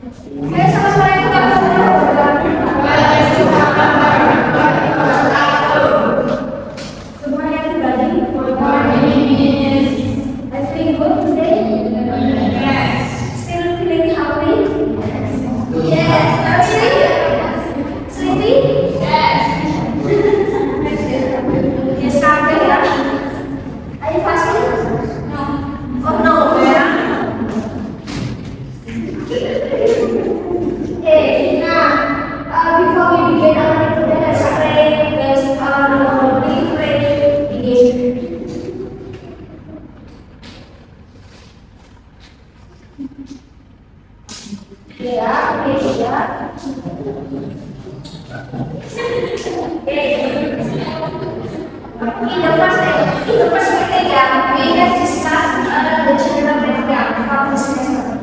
Oke, sama-sama yang kita Good morning, everybody. Good morning. I feel good today. Yes. Still feeling happy? Yes. Sleepy? Yes. Yes, happy, ya? Are you fasting? No. Oh no, ya? Okay, before we begin our meeting today, let's pray. Let's pray. Begin. Ya, oke, ya. In the first meeting, we have discussed the general breakdown of the semester.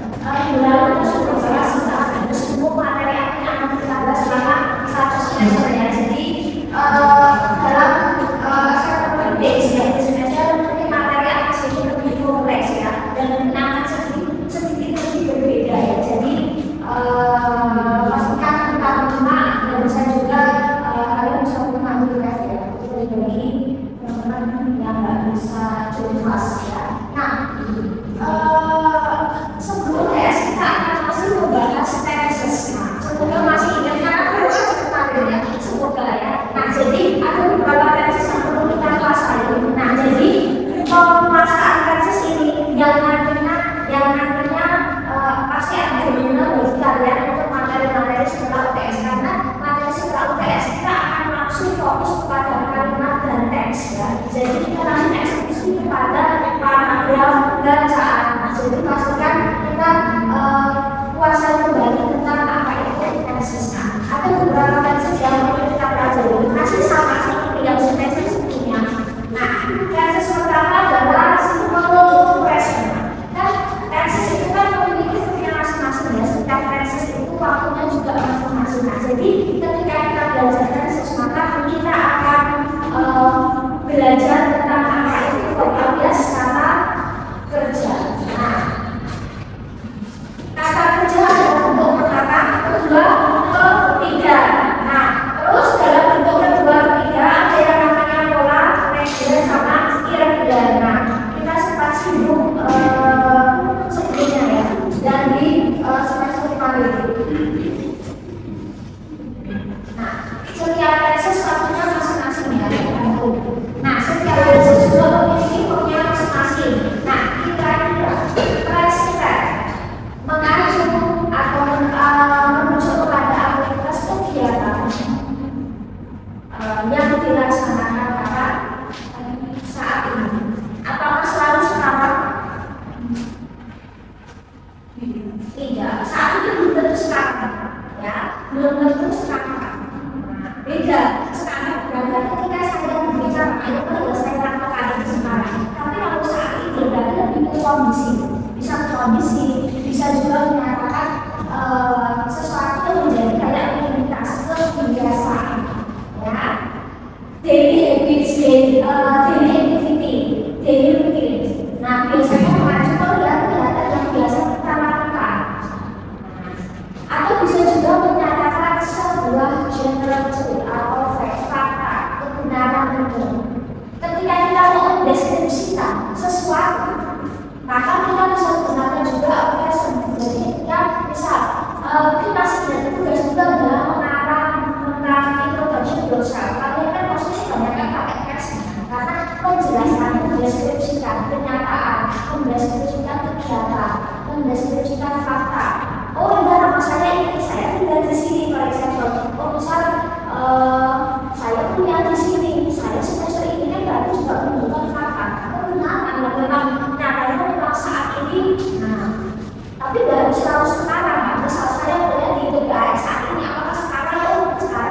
Lalu sudah jelas tentang semua materi yang akan kita bahas selama satu semester ya. Jadi dalam satu semester ini materi apa sih lebih kompleks ya dan akan sedikit lebih berbeda ya. Jadi pastikan kita menyimak dan bisa juga kalian bisa mengambil ref ya. Bagi teman-teman yang nggak bisa jadi kelas ya. Nah, sebelum tes kita akan masih membahas tesis. Nah, semoga masih ingat karena perlu kemarin ya, semoga ya. Nah, jadi ada beberapa tesis yang perlu kita kuasai. Nah, jadi penguasaan tesis ini yang nantinya pasti akan berguna bagi kalian untuk materi-materi setelah UTS karena materi setelah UTS kita akan langsung fokus kepada kalimat dan teks ya. Jadi kita langsung eksekusi kepada paragraf bacaan. Nah, jadi pastikan kita kuasai kembali tentang apa itu tesis. Nah, ada beberapa tesis yang perlu kita pelajari. Masih sama seperti yang semester sebelumnya. Nah, tesis pertama adalah simple question. Nah, tesis itu kan memiliki fungsinya masing-masing ya. Setiap tesis itu waktunya juga masing-masing. Nah, jadi ketika kita belajar tesis maka kita akan belajar tentang apa itu vokabulas kata kerja. Nah, kata kerja ada bentuk pertama, kedua, ketiga. Nah, terus dalam bentuk kedua, ketiga ada yang namanya pola, reguler sama irregular. Nah, kita sempat singgung sebelumnya ya, dan di semester kemarin. Nah, setiap tesis waktunya masing-masing ya. Nah, setiap tesis juga memiliki waktunya masing-masing. Nah, kira-kira prescribe mengacu atau menuju kepada aktivitas kegiatan yang dilaksanakan pada saat ini. Apakah selalu sekarang? Tidak. Saat ini belum tentu sekarang, ya, belum tentu sekarang. Beda sekarang berarti ketika saya berbicara ayo kalau saya katakan itu sekarang tapi kalau saat ini berarti lebih ke kondisi bisa ke kondisi bisa juga menyatakan sesuatu yang menjadi kayak aktivitas kebiasaan ya daily habits daily activity daily routine. Nah biasanya mengacu kegiatan yang biasa kita lakukan atau bisa juga menyatakan sebuah general truth atau fakta kebenaran umum. Ketika kita mau mendeskripsikan sesuatu, maka kita bisa menggunakan juga aplikasi. Jadi ketika misal kita sedang tugas juga adalah mengarang tentang introduction yourself. Kalian kan maksudnya banyak yang pakai teks karena menjelaskan, mendeskripsikan kenyataan, mendeskripsikan kegiatan, mendeskripsikan fakta. Oh iya nama saya ini, saya tinggal di sini for example. Oh misal saya punya di sini, saya semester ini kan berarti juga menunjukkan fakta. Kebenaran memang nyatanya memang saat ini. Nah, tapi dari selalu sekarang, misal saya kuliah di TKS saat ini, apakah sekarang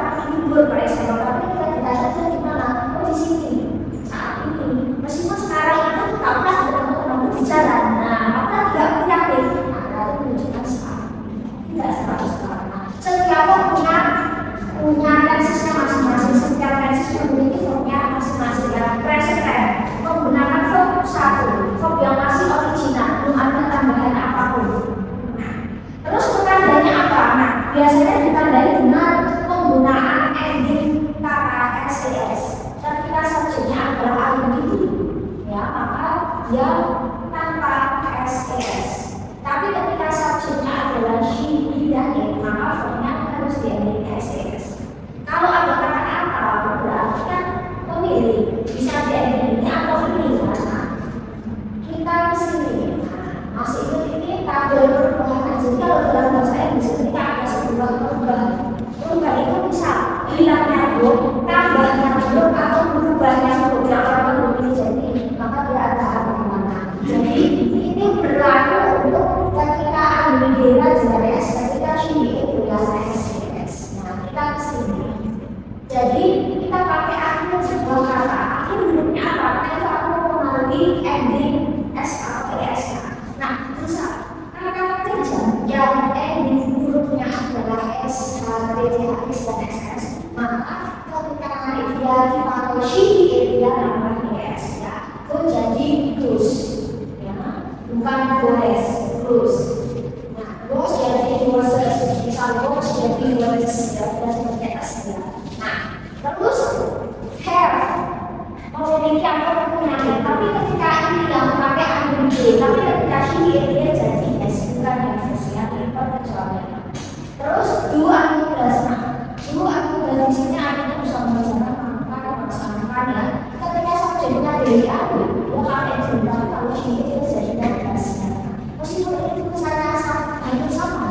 lagi libur for example? Tapi kita ditanya di mana? Oh di sini saat ini. Meskipun sekarang itu tetaplah bertemu di jalan. Nah, apakah tidak yakin? Nah, itu menunjukkan saat tidak 100%. Setiap orang punya biasanya ditandai dengan penggunaan ending kata SES. Ketika subjeknya adalah IND, ya maka dia tanpa SES. Tapi ketika subjeknya adalah she, he, dan it, maka verbnya harus di ending SES. Kalau ada kata atau berarti kan pemilih bisa di ending ini atau ini karena kita kesini. Masih ikut ini tabel perubahan. Jadi kalau dalam bahasa Inggris ketika ada sebuah perubahan itu bisa hilangnya huruf, tambahnya huruf atau berubahnya huruf yang orang menurut jadi maka dia ada apa-apa. Jadi ini berlaku untuk ketika ambil jelas, ketika she itu biasa SES. Nah kita kesini. Jadi kita pakai akhir sebuah kata. Akhir hurufnya apa? Itu aku mengenali ending SAPS. Nah, bisa kata-kata kerja yang ending hurufnya adalah S, H, T, J, X, dan SS, maka ketika dia dipakai she, dia namanya S, ya. Itu jadi plus, ya, bukan goes, plus. Nah, goes jadi versus, misal goes jadi versus, ya, dan seperti S, ya. Nah, terus have memiliki atau mempunyai, tapi ketika ini yang pakai ambil D, tapi ketika she dia jadi S, bukan yang versi yang itu kecualian. Terus do akudas, do akudas di sini artinya bisa menjelaskan maka melaksanakan ya. Ketika subjeknya dari aku, dia pakai jumlah kalau she dia jadi das. Meskipun itu kesannya hampir sama,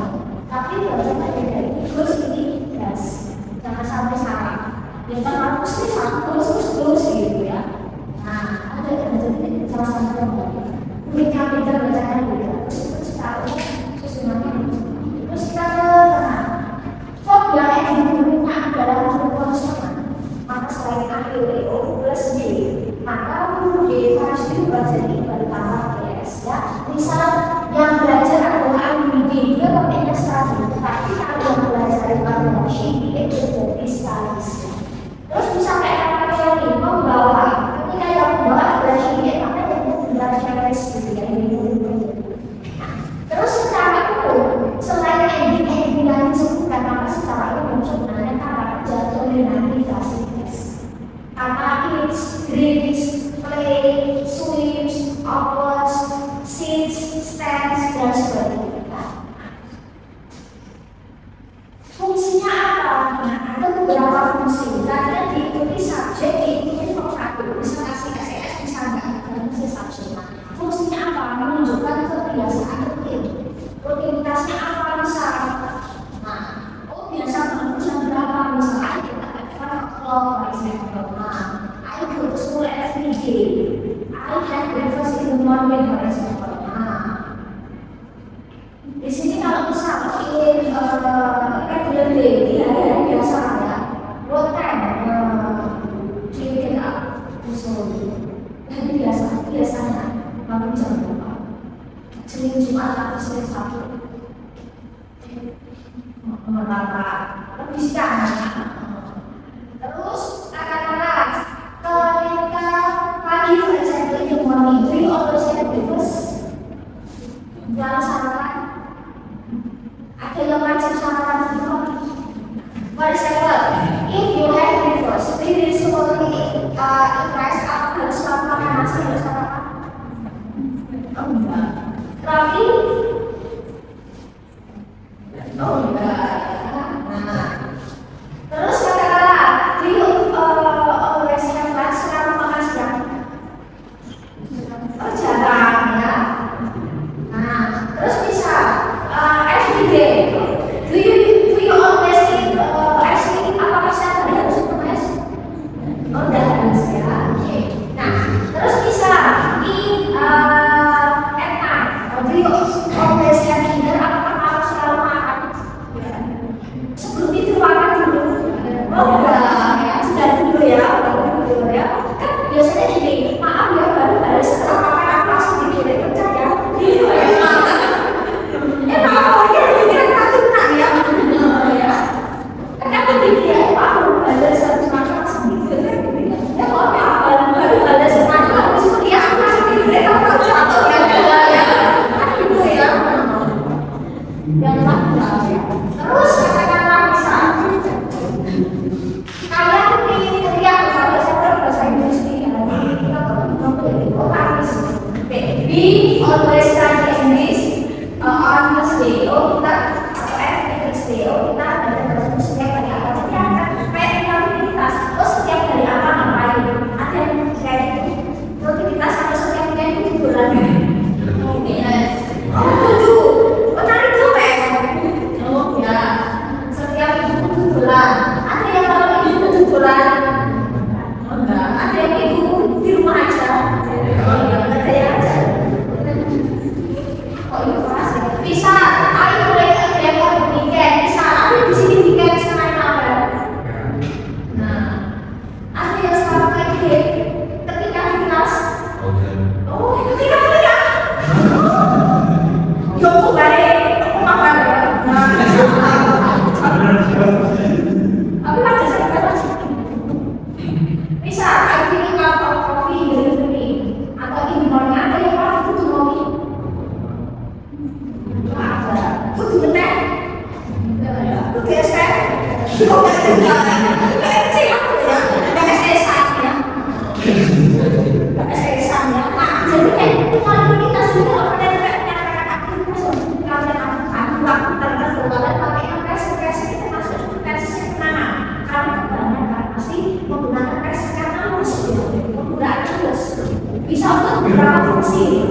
tapi bacanya beda. Terus ini das, jangan sampai salah. Ya kan harus sih terus gitu ya. Nah, ada yang jadi salah satu yang muridnya beda bacanya beda. Terus kita susunannya. Terus kita ke tengah. Verb yang ending hurufnya adalah huruf konsonan. Maka selain akhir O plus D, maka huruf D harus diubah jadi bertambah S ya. Misal yang belajar adalah AUD dia pakainya sekali, tetapi kalau yang belajar adalah she itu jadi sekali. Terus bisa kayak kata yang membawa, ketika yang membawa adalah she, maka yang benar cewek gitu ya ini. Terus secara itu selain ending yang disebutkan, maka secara umum sebenarnya kata kerja dominasi fasilitas. Kata eats, drinks, play, swims, opens, sits, stands, dan sebagainya. Fungsinya apa? Nah, ada beberapa fungsi. Tadi diikuti subjek, diikuti verb satu. Bisa kasih SES, bisa enggak? Karena bisa subjek. Fungsinya apa? Menunjukkan kebiasaan rutin. Rutinitasnya apa? Misal, nah, oh biasa bangun jam berapa? Misalnya kita pakai clock, misalnya. Nah, I go to school every day. I have breakfast in the morning, misalnya. Nah, di sini kalau misal regular day di hari-hari biasa ya, what time do you get up? Hari biasanya bangun jam berapa? Senin Jumat atau Senin Sabtu? Berapa? Lebih sekarang. Terus katakanlah ketika pagi for example in the morning, do you always have breakfast? Jangan sarapan. Ada yang wajib sarapan di pagi. For example, if you have breakfast, do you usually impress apa harus makan nasi harus sarapan? Oh enggak. Tapi, oh enggak. Nah, terus katakanlah, do you always have lunch sekarang makan siang? Oh jarang ya. Nah, terus bisa every day. Do you always eat ice cream? Apakah setiap hari harus minum es? Oh tidak harus ya. Oke. Nah, terus bisa eat at night. Do you always have dinner? Apakah harus selalu makan? Sebelum itu makan dulu. Oh enggak ya, sudah dulu ya. Kan biasanya gini, maaf ya baru harus setelah makan apa langsung dikirim kerja ya. Gitu ya. Maaf ya, dikirim kartu nak ya. Kan dikirim baru harus makan langsung dikirim. Ya maaf ya, baru harus makan habis kuliah langsung dikirim kartu atau ya. Gitu ya. Yang mana ya. Terus Kalian ingin kuliah misalnya saya bahasa Inggris nih, kita be always study English on Thursday. Oh kita every Thursday. Oh kita ada bahasa setiap hari apa saja kan? Kayak rutinitas. Oh setiap hari apa ngapain? Ada yang kayak rutinitas atau setiap hari itu bulan. Tujuh. Menarik tuh oh ya. Setiap minggu 7 bulan. Ada yang kalau minggu 7 bulan. Oh enggak. Ada yang minggu di rumah aja. Ada yang aja. Oh iya kelas ya. Bisa. Ayo mulai demo di weekend. Bisa. Ada di sini weekend sama apa? Nah, ada yang sekarang lagi ketika di kelas. Oh, ketika kuliah. Joko baik. Aku makan ya. Tapi masih saya baca. Bisa, I drink a cup of coffee in the evening atau in the morning. Ada yang orang butuh kopi? Ada. Butuh teh? Butuh es teh? Oh, nggak juga. Nggak sih aku ya. Nggak es-esan ya. Nggak es-esan ya. Nah, jadi kalau kita sudah aktivitas waktu tertentu kalian pakai press itu masuk press kenangan. Kalau kebanyakan pasti menggunakan press karena harus menggunakan terus bisa untuk beberapa fungsi.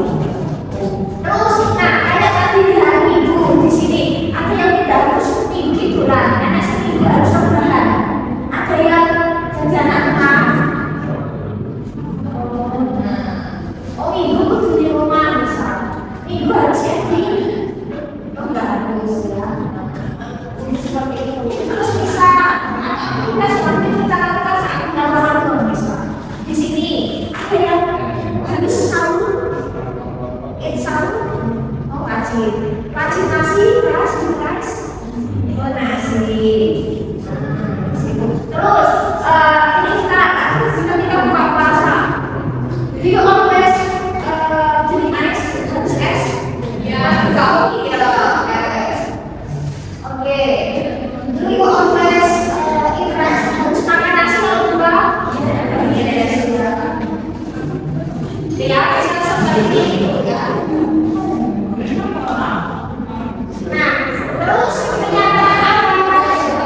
Terus, nah ada tadi di hari Minggu di sini ada yang tidak harus minggu bulan karena seminggu harus sebulan. Ada yang jajanan apa? Oh minggu itu di rumah bisa. Minggu harus di enggak harus ya. Jadi seperti itu. Terus bisa kita seperti kita lakukan saat pendalaman bisa. Di sini ada yang harus sahur. Sahur. Oh wajib. Wajib nasi, beras. Oh nasi. Terus ini kita buka puasa. Do you always drink ice? Harus es? Ya. Kalau iya. Oke, do you always eat rice? Harus makan nasi kalau enggak? Ya, bisa seperti itu ya. Nah, terus kenyataan apa?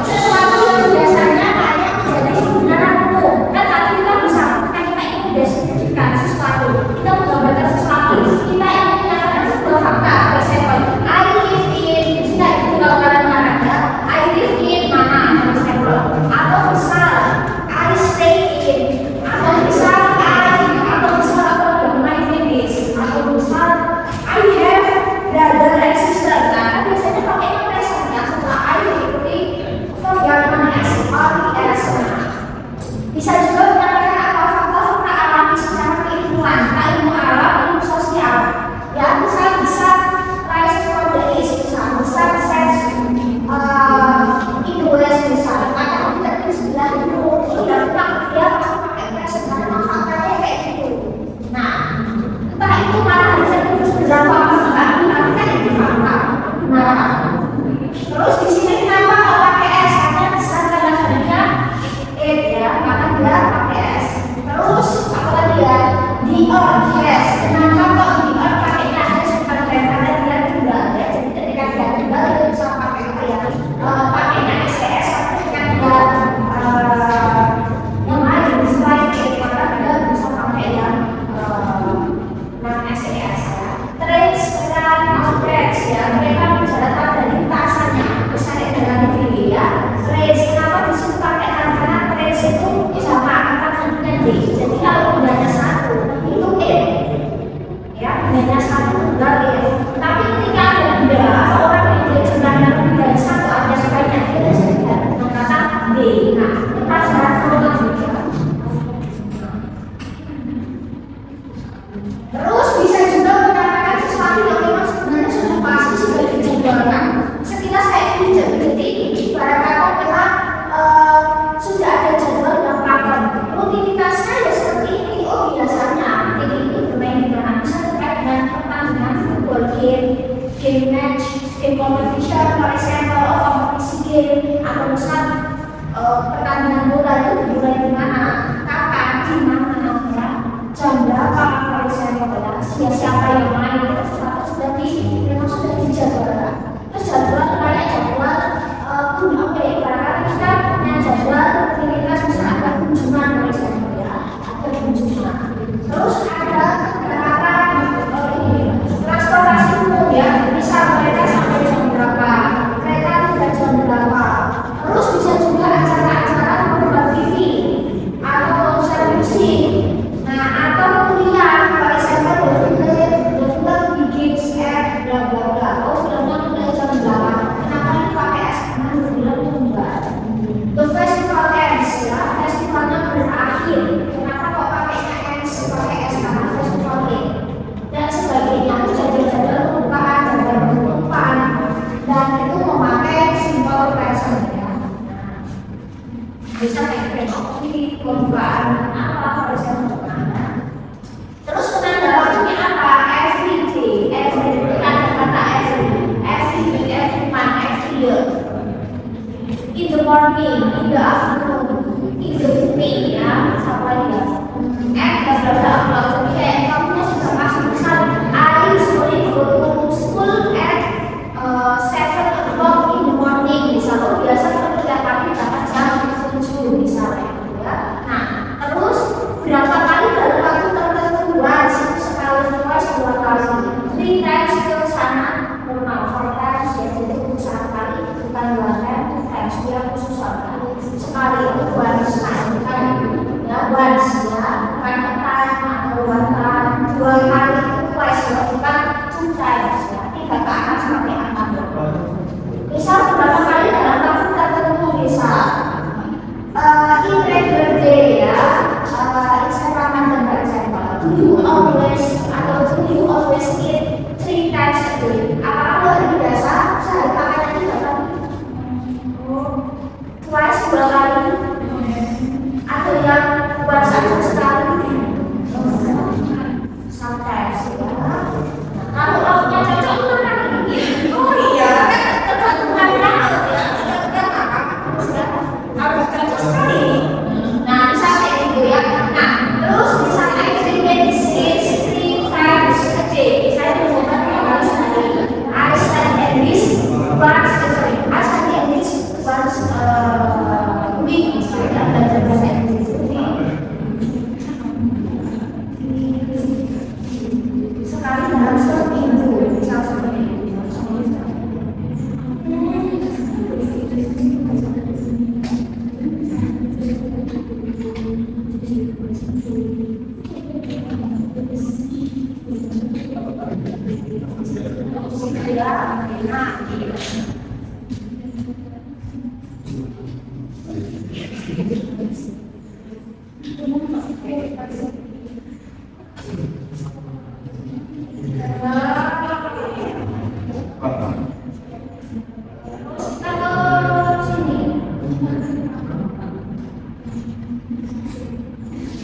Sesuatu yang biasanya kalian menjadi kebenaran umum. Kan tadi kita bisa kita ini mendeskripsikan sesuatu, kita menggambarkan sesuatu, kita yang menyatakan sebuah fakta. For example, I live in, tidak itu kalau kalian olahraga, I live in mana? For example, atau misal I stay in, atau misal my name is, atau misal I have brother and sister. Nah, biasanya pakai present ya setelah I diikuti formal as RES. Bisa juga menyatakan apa fakta-fakta alami secara keilmuan, ilmu alam, ilmu sosial. Ya, bisa rise from the east, bisa sense in the west misalnya. Kadang kita di sebelah itu, tidak dia pasti pakai present karena faktanya kayak gitu. Nah, entah itu malah bisa terus berapa enggak, tapi kan itu fakta. Nah, terus di sini kenapa kalau pakai S? Karena bisa kadang-kadangnya ya, maka dia pakai S. Terus apalagi ya? The earth, yes. Kenapa kok the earth pakainya S bukan karena dia tunggal ya? Jadi ketika dia tunggal dia bisa pakai apa ya? Pakainya STS, tapi ketika dia yang lain selain maka dia bisa pakai yang SES ya. Trains dan outbreaks ya. Mereka berjalan pada lintasannya. Misalnya dengan tinggi ya. Trains kenapa disuruh pakai karena trains itu sama angkatan nanti. Jadi kalau bendanya satu itu ya bendanya satu tunggal tapi ketika ada benda atau orang yang dia jumlahnya lebih dari satu ada sebaiknya dia bisa dengan kata B. Nah, kita jangan terlalu juga. Terus bisa juga mengatakan sesuatu yang memang sebenarnya sudah pasti sudah dijadwalkan. Sekilas kayak dijadwalkan ibarat kata memang sudah ada jadwal yang pakem. Rutinitasnya ya seperti ini. Oh biasanya ini bermain di mana? Bisa terkait dengan pertandingan football game match, game competition, for example, kompetisi game atau misal pertandingan bola itu dimulai di mana, kapan, di mana, ya, jam berapa, kalau saya siapa yang main itu memang sudah dijadwalkan. Terus jadwal kayak jadwal ibaratnya kita punya jadwal rutinitas, misalnya ada kunjungan dari saya, ya, ada kunjungan. Terus ada beberapa transportasi umum, ya, bisa mereka sampai jam berapa, kereta tidak jam berapa. Terus bisa juga acara-acara program TV atau konser musik, nah atau kuliah, kalau SMA developer bikin set bla bla bla. Oh, filmnya mulai jam 8. Kenapa ini pakai S? Karena film itu enggak. The festival ends, ya, festivalnya berakhir. Kenapa kok pakainya ends, pakai S? Karena festival end dan sebagainya. Itu jadwal pembukaan, jadwal penutupan, dan itu memakai simbol present, ya. Bisa kayak prenopi, pembukaan apa, kalau saya pembukaan. Terus penanda waktunya apa? Every day, ada kata every day, every month, every year. In the morning, in the afternoon, in the evening, ya, siapa ya? Jadi kayak kamu sudah masuk misal, I usually go to school at 7 o'clock in the morning, misalnya. Biasa setiap pagi dapat jam 7 misalnya, ya. Nah, terus berapa kali dalam waktu tertentu, sekali, twice, 2 kali, 3 times ke sana normal, 4 times, ya, jadi usaha kali, bukan 2 times, 2 times, dia khusus sekali, itu once, nah, bukan, ya, once, ya, bukan time atau 1 time, 2 kali itu twice, ya, bukan 2 times, ya, 3 ke atas sampai angka. Misal berapa kali dalam waktu tertentu, misal in regular day, ya, example dan example. Do you always eat 3 times a day? Apakah luar biasa? Saya pakai 3 kali, twice 2 kali, atau yang buat saja sekali, sometimes, ya. Kalau lauknya cocok itu kan ini. Oh iya, kan tergantung harga, ya. Harus cocok sekali. Nah, misalnya gitu, ya. Nah, terus misalnya medicine 3 times a day. Saya mencoba harus hari. I study at least once week, misalnya belajar bahasa Inggris. Sekali dalam seminggu, misal seperti itu.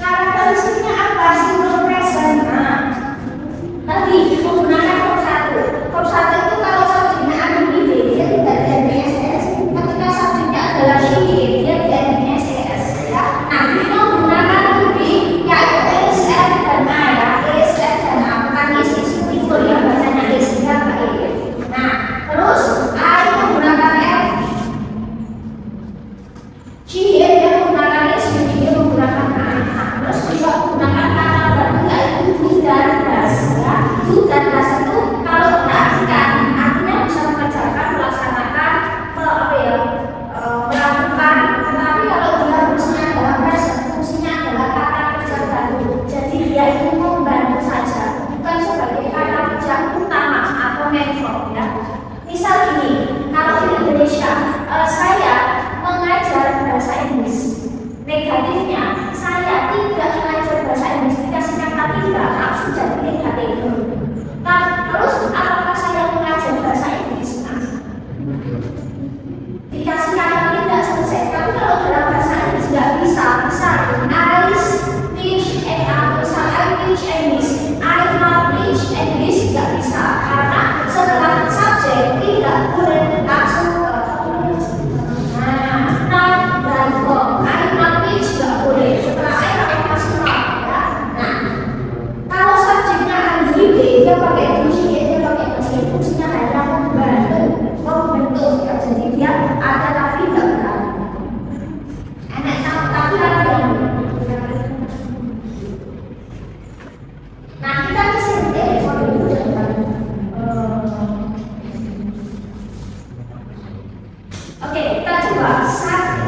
Karakteristiknya apa? Simple present. Nah, tadi menggunakan verb 1 itu kalau subjeknya ada ide, dia tidak ada SES. Ketika subjeknya adalah she, dia tidak ada SES, ya. Nah, ini menggunakan to be, yaitu is, and, dan I, ya. Is, and, dan I. Bukan is itu, ya, bacanya is, ya, nah, terus I menggunakan F. She, dia menggunakan is, dia menggunakan I. Terus juga menggunakan kata baru, yaitu do dan does, ya. Do dan does itu kalau perhatikan artinya bisa mengerjakan, melaksanakan, melakukan. Tetapi kalau dia fungsinya adalah present, fungsinya adalah kata kerja baru. Jadi dia itu membantu saja, bukan sebagai kata kerja utama atau main verb, ya. Misal gini, kalau di Indonesia saya mengajar bahasa Inggris. Negatifnya, saya tidak mengajar bahasa Inggris, dikasih kata tidak, langsung jadi negatif. Nah, terus apakah saya mengajar bahasa Inggris? Nah, dikasih kata tidak selesai. Tapi kalau dalam bahasa Inggris nggak bisa, misal I teach English, I not teach English, nggak bisa, karena setelah subjek tidak boleh langsung not Oke, kita coba satu.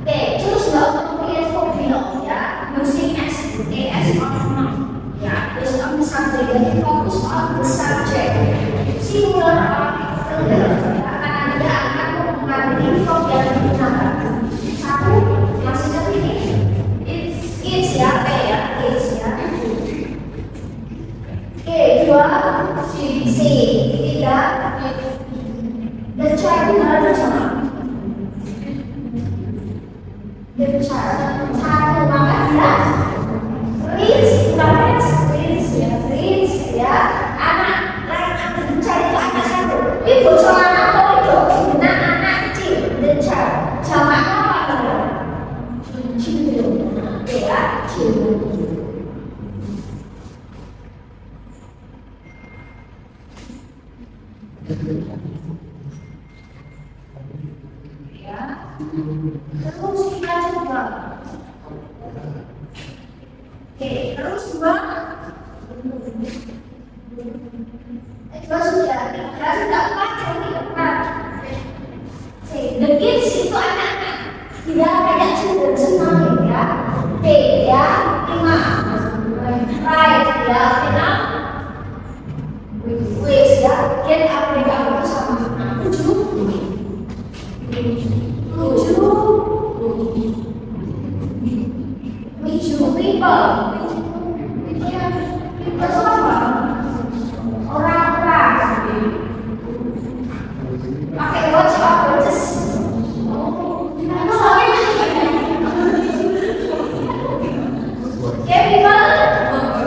Oke, choose the appropriate for below ya, using S, as or not. Ya, based on the subject, jadi fokus on the subject. Singular or plural, ya, karena dia akan mengambil verb yang digunakan. Satu, maksudnya ini, it's ya, ya, it's ya. Oke, dua, C, tiga, the child berada sama. The child, satu maka dia reads ya, anak mencari itu anak satu. Ibu sama anak itu benar anak kecil. The child, jamaknya apa? Children, ya, children. Terus kita coba. Oke, terus dua. Sudah empat, jadi empat. The kids itu anak-anak. Tidak kayak children semuanya ya. T ya, lima. Right ya, enam. Waste ya, get up mereka sama. Tujuh. People siapa? Orang-orang pakai watch apa? Oke, people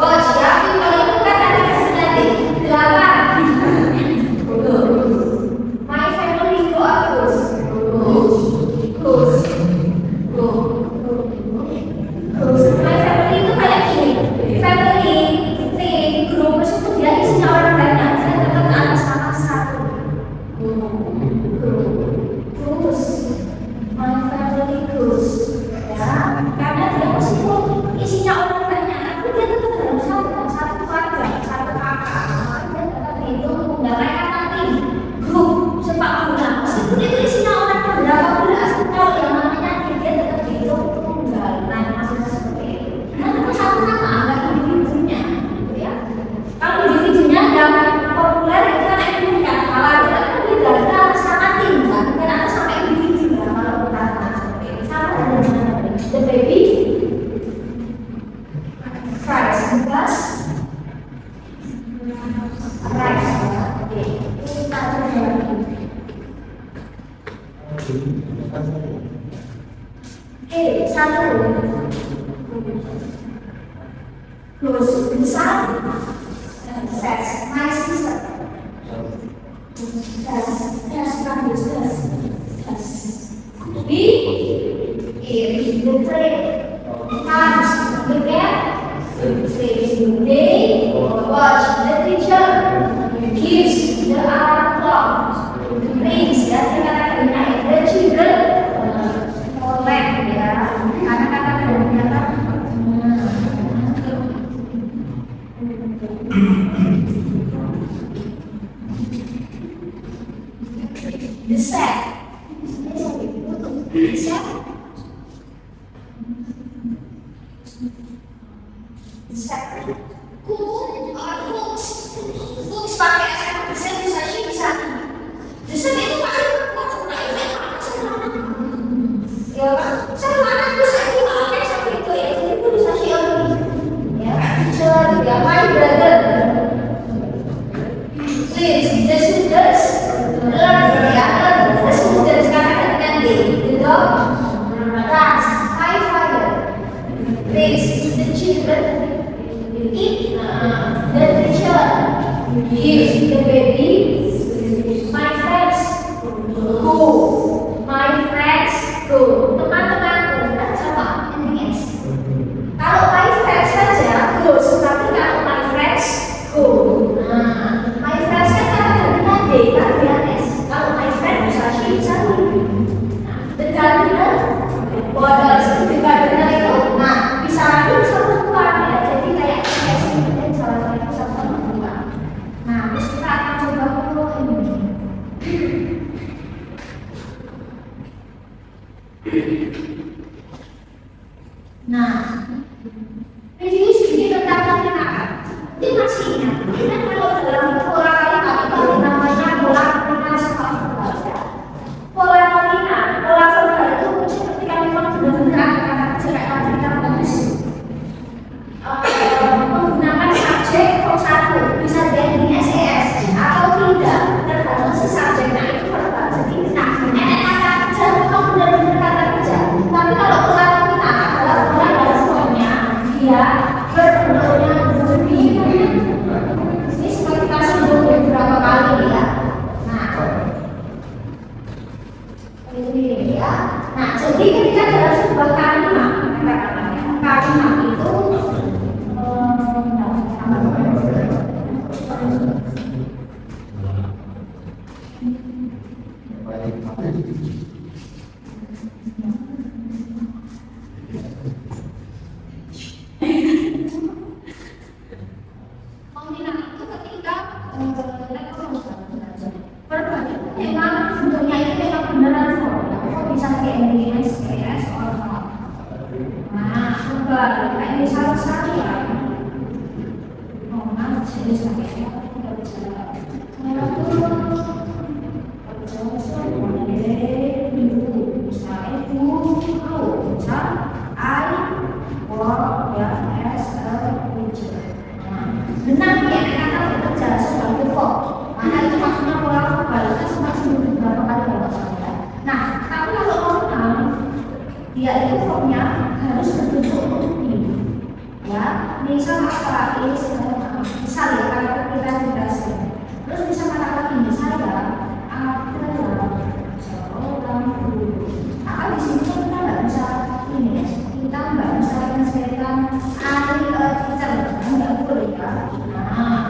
watch ya. People itu kan ada kesenangan delapan. My family go close. My family itu kayak gini. Family, group itu dia isinya orang banyak. Saya tetap anak sama satu. Terus, my family goes. Ya, karena dia meskipun isinya orang banyak, tapi dia tetap dalam satu keluarga, satu kakak. Dia tetap hitung menggunakan kata tim, grup sepak bola. Meskipun itu isinya orang berapa belas, kalau yang namanya dia tetap hitung tunggal. Nah, maksudnya seperti itu. Nah, itu satu nama, enggak individunya, gitu ya. Kalau individunya yang populer itu kan individu kalah, kan beda ada sama tim, kan ada sama individu ya. Kalau kita seperti itu, sama dengan the baby cries, because cries. Oke, kita coba. Oke, satu. Terus bisa. Says my sister. Does. He is the train. Comes the bed. Says they watch the teacher. Gives the alarm clock. Brings ya, kata-katanya the children. Collect ya, kata-kata ternyata. The set. Books pakai set bisa sih bisa. The set itu pakai ya kan? Saya anak bisa pakai seperti itu ya. Itu bisa sih ya. Ya, my brother. Please, the students learn ya. The students katakan dengan D. The dog runs. My father. Please, the children eat. The teacher gives the baby. My friends go. My friends go. Teman-temanku dan sama intinya. Kalau my friends saja go, tapi kalau my friends go. Nah, my friends kan kata-katanya D kan biasa. Kalau my friend bisa sih bisa. Dekat bodoh dekat itu. Nah, bisa lagi bisa keluar ya. Jadi kayak sini salah satu bisa keluar. Nah, terus kita akan coba ini. Nah, review sedikit tentang penggunaan. Ini masih ingat. Kita kalau dalam pola kalimat itu namanya pola nominal sama verbal. Pola nominal, pola verbal itu muncul ketika memang benar-benar ada kata kerja kayak tadi kita tulis. Menggunakan subjek form 1 bisa jadi SES atau tidak tergantung si subjeknya itu verbal. Jadi nah, enak kata kerja memang benar-benar kata kerja. Tapi kalau pola nominal adalah pola dari formnya dia berbentuknya lebih. Ini seperti kita singgung beberapa kali ya. Nah, ini ya. Nah, jadi ketika dalam sebuah kalimat itu nominal itu ketika verbal itu memang bentuknya itu memang beneran kok bisa kayak ini kayak soal. Nah, verbal kayak misal saya ngomong jadi sampai tidak bicara. Benar ya, kata bekerja sebagai verb. Maka itu maksudnya pola verbal itu masih beberapa kali dalam saya. Nah, tapi kalau nominal dia itu verbnya harus berbentuk ini. Ya, misal apa? Ini sebenarnya misal ya kalau kita jelasin. Terus bisa katakan ini saya ada seorang guru. Maka di sini kita nggak bisa ini, kita nggak bisa menyelesaikan teacher, nggak boleh ya. Nah,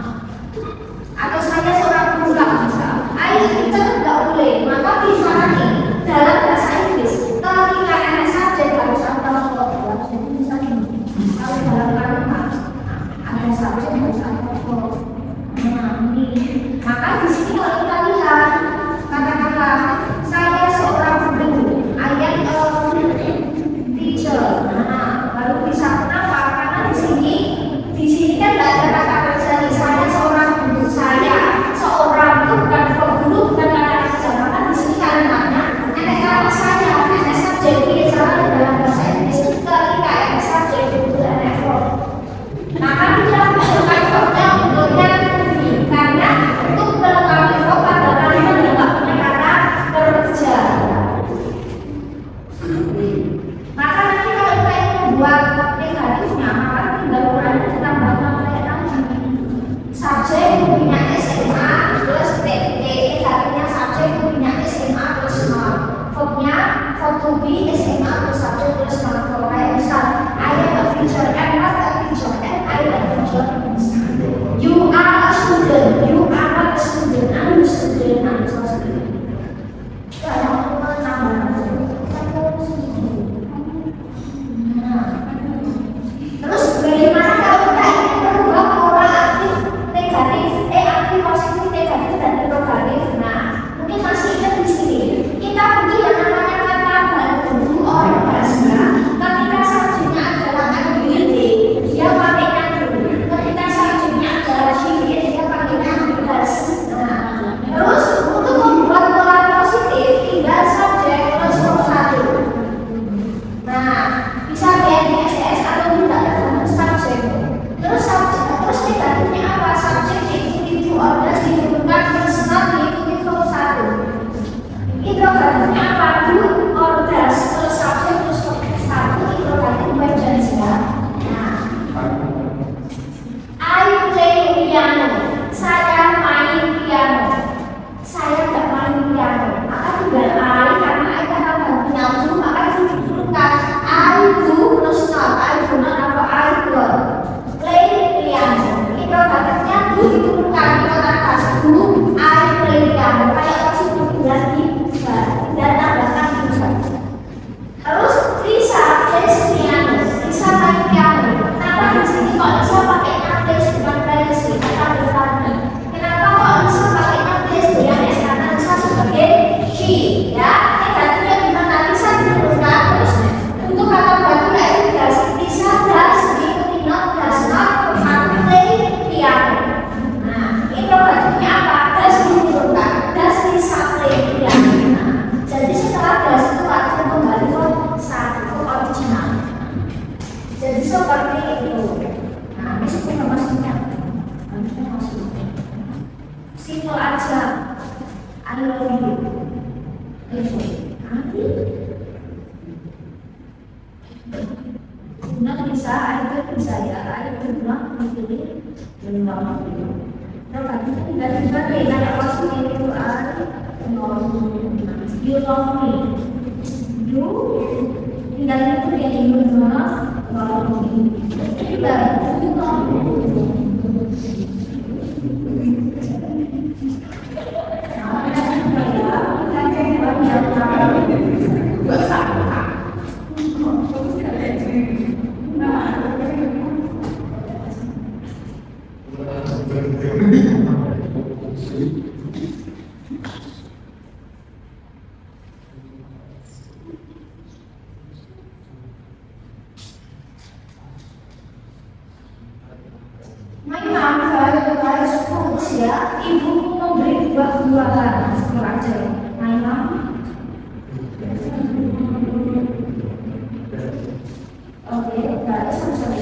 atau saya seorang guru bisa. Teacher nggak boleh. Maka bisa nih dalam bahasa Inggris ketika ada subjek harus ada verb. Jadi misalnya kalau dalam kalimat ada subjek harus ada verb. Nah, ini maka di sini kalau kita lihat kata-kata saya seorang guru ayat Nanti guna bisa, air bisa ya, air guna pilih berulang. Nah, tadi tinggal dibagi, ada kosong itu air you love me. You tinggal itu yang guna love me. Tinggal you love me. Memang harus fokus ya, ibu memberi buah-buahan sekolah aja. Memang oke, baik sama-sama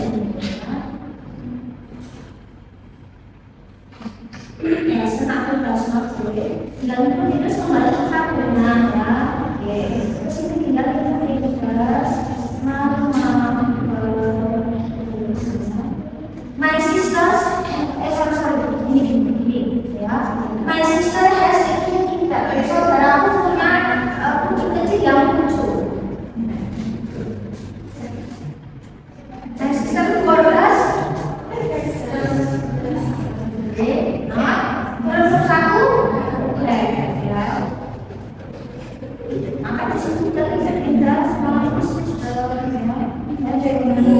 ya, senang boleh. Tinggal kita kembali ke tabungan ya. Oke, terus ini tinggal kita tugas My sisters, sorry, ini ya. My sister has a cute kitten. Saudaraku punya kucing kecil yang lucu. My sister 12. Oke, nah, terus satu, ya. Maka di situ kita bisa pindah sama sister, ya. Kita coba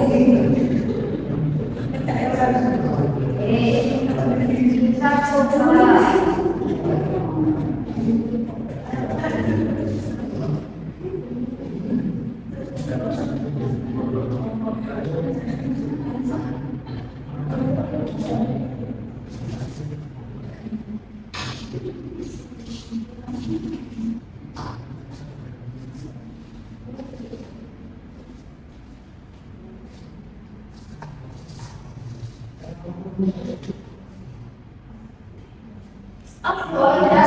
proyek.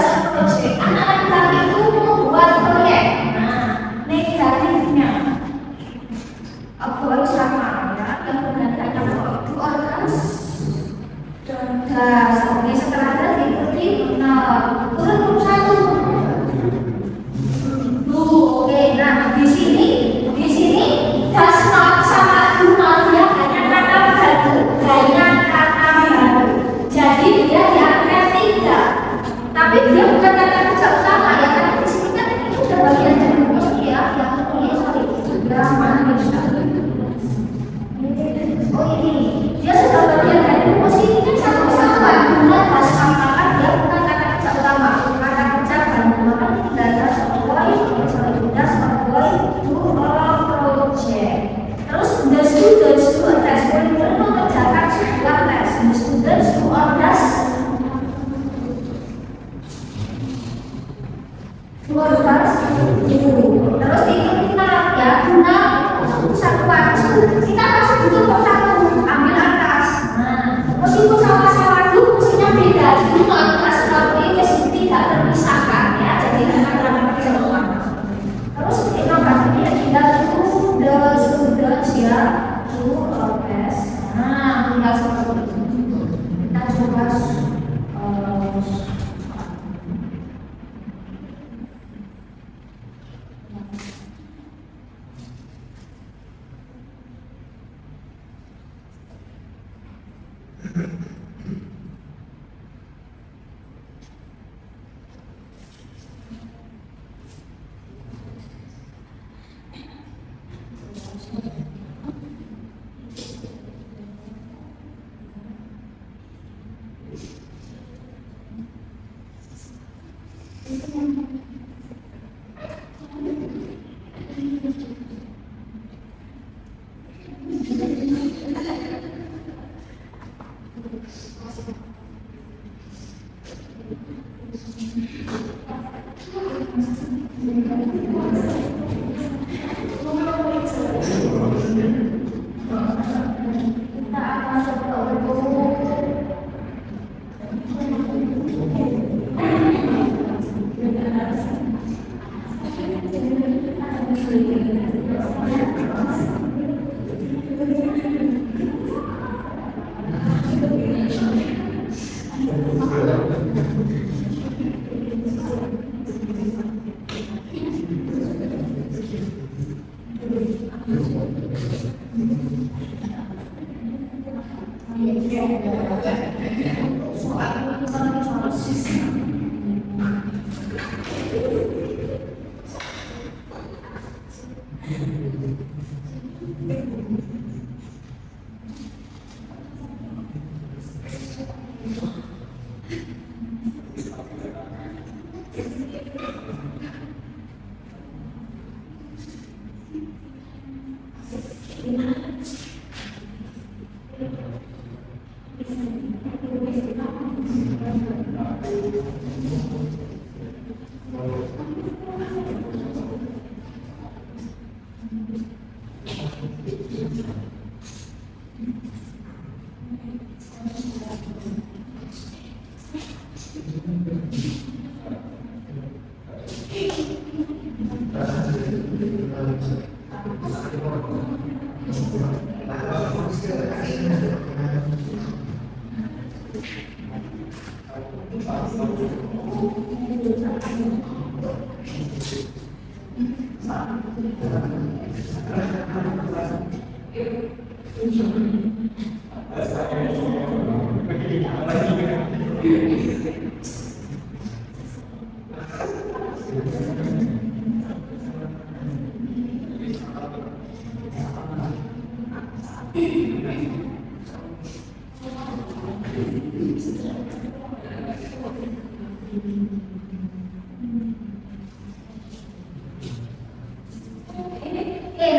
Anak-anak itu membuat proyek. Nah, negatifnya harus sama ya. Yang menggantikan itu orgas. Oke, setelah ada diikuti. Nah, turun satu. Oke, nah di sini does not sama do not ya, hanya kata baru. Jadi dia diangkat tidak. Tapi dia bukan kata kerja utama ya, karena di sini kan itu sudah bagian dari rumus ya, yang ini sorry, oh ini dia sudah bagian dari rumus ini kan sama-sama guna bahasa samakan dia bukan kata kerja utama, kata kerja bantu maka ini tidak sesuai tidak sesuai to a project. Terus the students to attest mengerjakan sebuah tes, the students to attest terus diikuti ya, guna satuan kita masih butuh satu ambil atas. Nah, meskipun sama-sama dulu mestinya beda, itu atas tapi tidak terpisahkan ya, jadi akan sama. Terus inovasinya kita tuh the students ya to test. Nah, tinggal seperti itu kita coba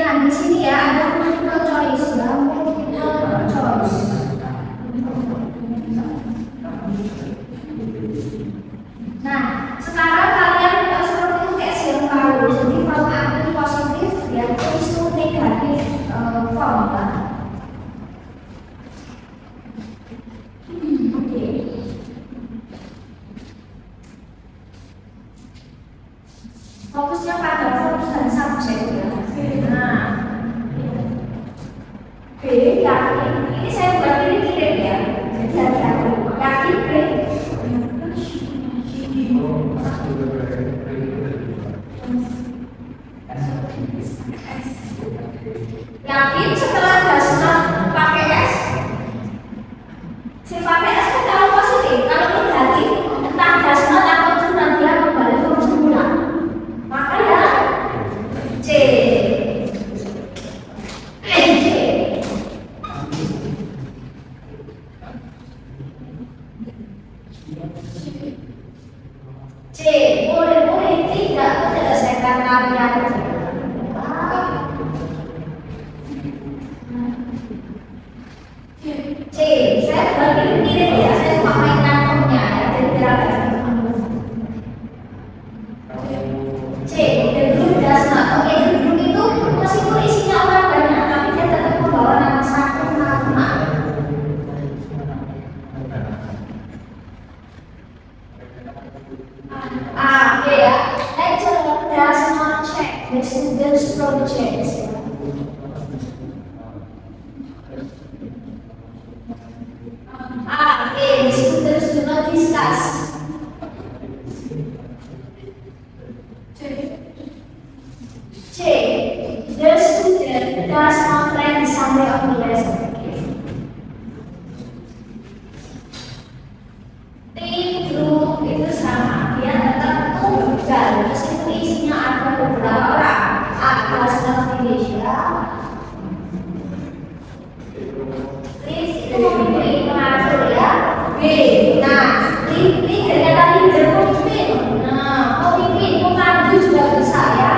Nah di sini ya ada multiple choice ya, multiple choice. Nah sekarang kalian seperti tes yang baru, jadi form aktif positif ya, choice itu negatif form kan. Oke. Fokusnya pada verb dan subjek ya. Nah, B yakin, ini saya buat ini kirim ya, jadi hati-hati. Yakin B. Yakin setelah does not pakai S. Si pakai S kan kalau positif, kalau negatif entah does not atau do nanti dia kembali verb semula. Maka ya C. C. Boleh tidak menyelesaikan karya. C. Saya bagi mirip ya, saya cuma mainkan formnya ya, jadi tidak ada. C. The group does not. Oke, the group itu meskipun isinya orang banyak, tapi dia tetap membawa nama satu nama. A. B ya. Lecturer does not check the students' projects. A. B. The students do not discuss. C. The student does not plan the summary of the lesson. Tim grup itu sama, dia tetap tunggal meskipun isinya ada beberapa orang. A. Kelas Indonesia. Lead itu memimpin, mengatur ya. B. Nah, lead ternyata leader pemimpin. Nah, pemimpin, pemandu juga bisa ya.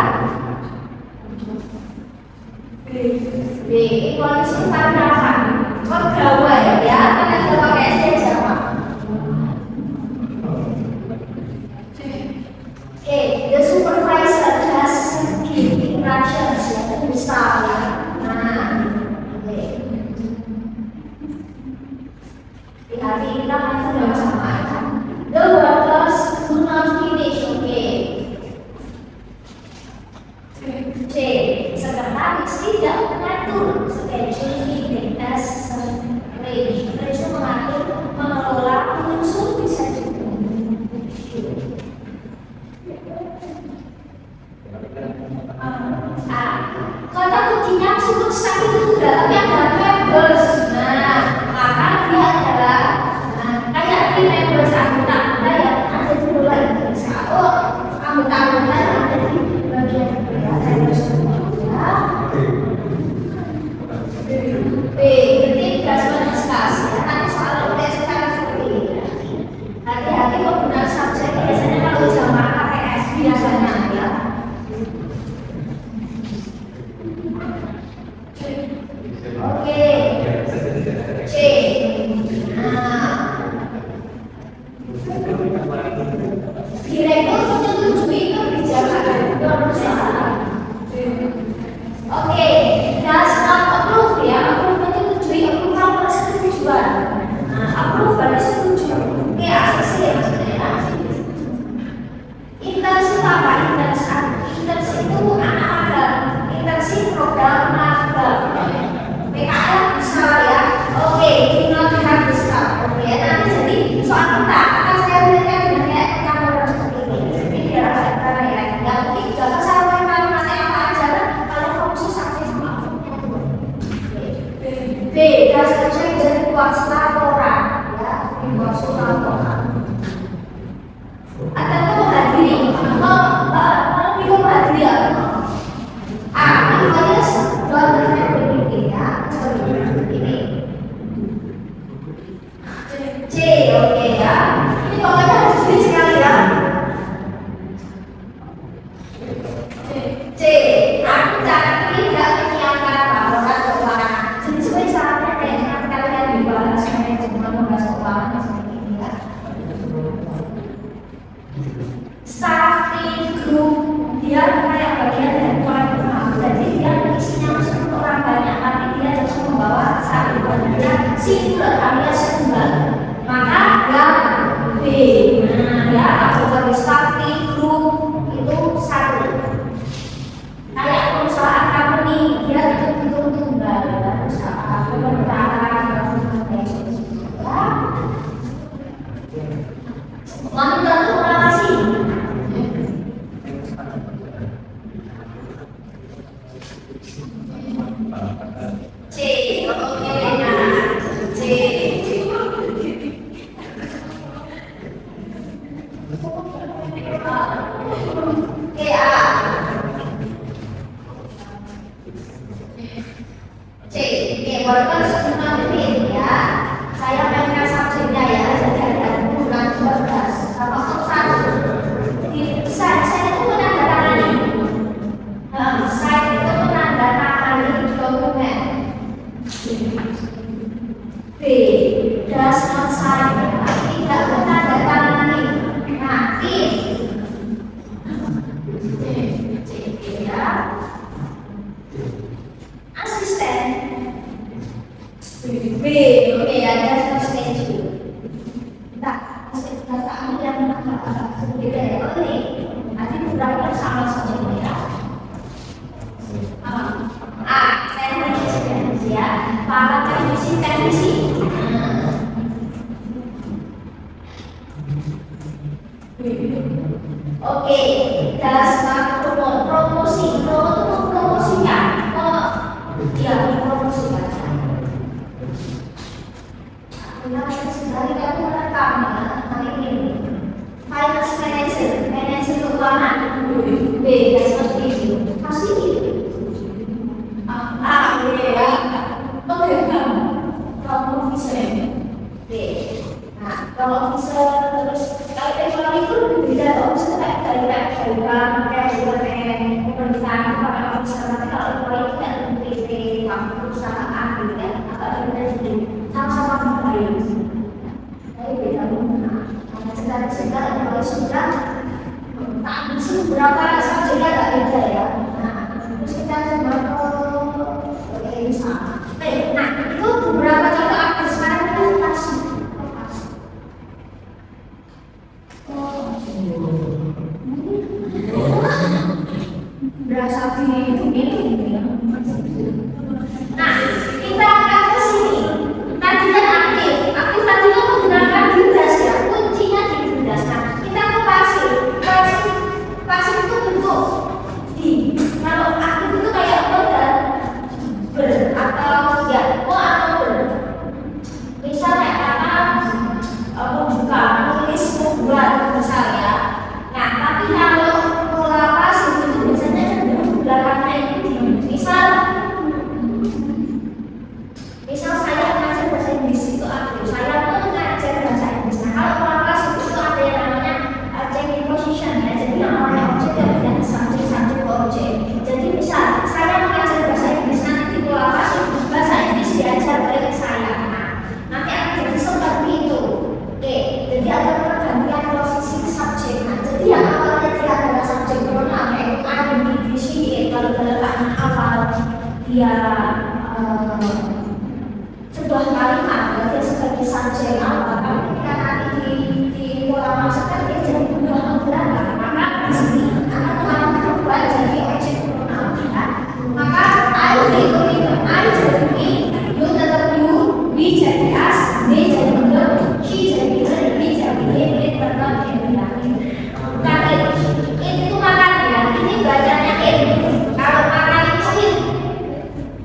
B. Kondisi tantangan pegawai ya, karena kita pakai SD sama. A. The supervisor just give instructions ya, itu staff ya. Nah, oke. Hati kita kan sudah sama ya. The workers do not finish. Oke. C. Sekretaris tidak mengatur schedule meeting as arranged. Itu mengatur, mengelola, menyusun bisa juga. Kata kuncinya disebut staff itu dalamnya ada members. Nah, maka dia adalah kayak di members anggota yang ada di luar desa. Oh, anggota-anggota yang ada di bagian B. Ketiga spesifikasi. Nanti soal UTS sekarang seperti ini. Hati-hati penggunaan subjek biasanya kalau jamaah KPS biasanya ya. Oke. C. Direktur menyetujui kebijakan perusahaan. Oke, does not approve ya. Approve menyetujui, approval persetujuan. Approve berarti setuju. Oke, ACC maksudnya ya. Internship apa? Internship itu anak magang. Internship program magang. PKL bisa ya. Oke, do not have this stuff. Oke, nanti jadi soal kita akan saya berikan dengan kayak gambaran seperti ini. Jadi biar agak terang ya. Yang penting jangan salah kalimatnya apa aja kan. Kalau fokus sampai sama B. Dasar cek dari kuas laporan ya. Kuas laporan. Atau menghadiri, lebih menghadiri ya. Namanya sebuah ini ya. Ini. C, oke ya. Ini pokoknya harus tulis sekali ya. C, aku cara tidak menyiapkan laporan keuangan. Jadi sebenarnya saatnya dengan kalian di bawah manajemen membahas keuangan seperti ini ya. Staffing group dia kayak bagian dari kelompok. Jadi dia isinya masuk orang banyak, tapi dia harus membawa satu dia singular alias singular. Maka yang B, ya anggota staffing group itu satu. Kayak perusahaan company dia hitung tunggal, perusahaan pemerintahan, ya. Monitor korelasi. C, oke ya. C. C, walaupun sebelum ini ya, saya mainkan subjeknya ya, jadi ada bulan 12 kalau satu saya itu menandatangani saya itu menandatangani dokumen. B, does not sign, tidak menandatangani. Nah, if ya asisten B, oke ya, does not schedule. Nah, kamu yang berbeda ya. Oh ini, nanti beberapa sama saja ya. Saya teknisi ya, para teknisi. Oke, dasar promosikan. Ya, promosikan. Dari kamu rekam hari ini. Finance manager keuangan. B, seperti itu. Pasti itu. Ya. Pemegang. Kamu bisa. B. Nah, kalau bisa terus kalau ekonomi itu beda. Kalau bisa dari pemerintahan kalau misalnya kalau ekonomi tidak PT, perusahaan gitu kan, agak beda sama-sama membayar. Tapi beda mana? Segala kalau sudah tak bisa berapa saja berasa di ini ya. Nah, kita akan ke sini. Tadi kan aktif tadi kan menggunakan gindas ya, kuncinya di gindas. Nah, kita ke pasif. Pasif itu bentuk di. Kalau aktif itu kayak ber atau ya, atau ber. Misalnya kata membuka, menulis, membuat, misalnya. Nah, tapi kalau pola pasif itu biasanya cenderung belakangnya ini. Misal saya mengajar bahasa Inggris itu aktif, saya mengajar bahasa Inggris. Nah, kalau pola pasif itu ada yang namanya changing position ya. Jadi yang namanya objek yang pindah subjek ke objek. Jadi misal saya mengajar bahasa Inggris, nanti di pola pasif bahasa Inggris diajar oleh saya. Nah, nanti akan jadi seperti itu. Oke, jadi ada pergantian posisi subjek. Nah, jadi yang awalnya dia adalah subjek pronoun yaitu I, me, he, she, kalau dalam awal dia sebuah kalimat berarti sebagai subjek awal, tapi ketika nanti di pola maksudkan dia jadi berubah belakang, maka di sini akan berubah jadi objek pronoun ya. Maka I jadi me, you tetap you, we jadi us, they jadi them, she jadi her, he jadi him, it tetap dia. Karena itu makanya ini bacanya it. Kalau makan itu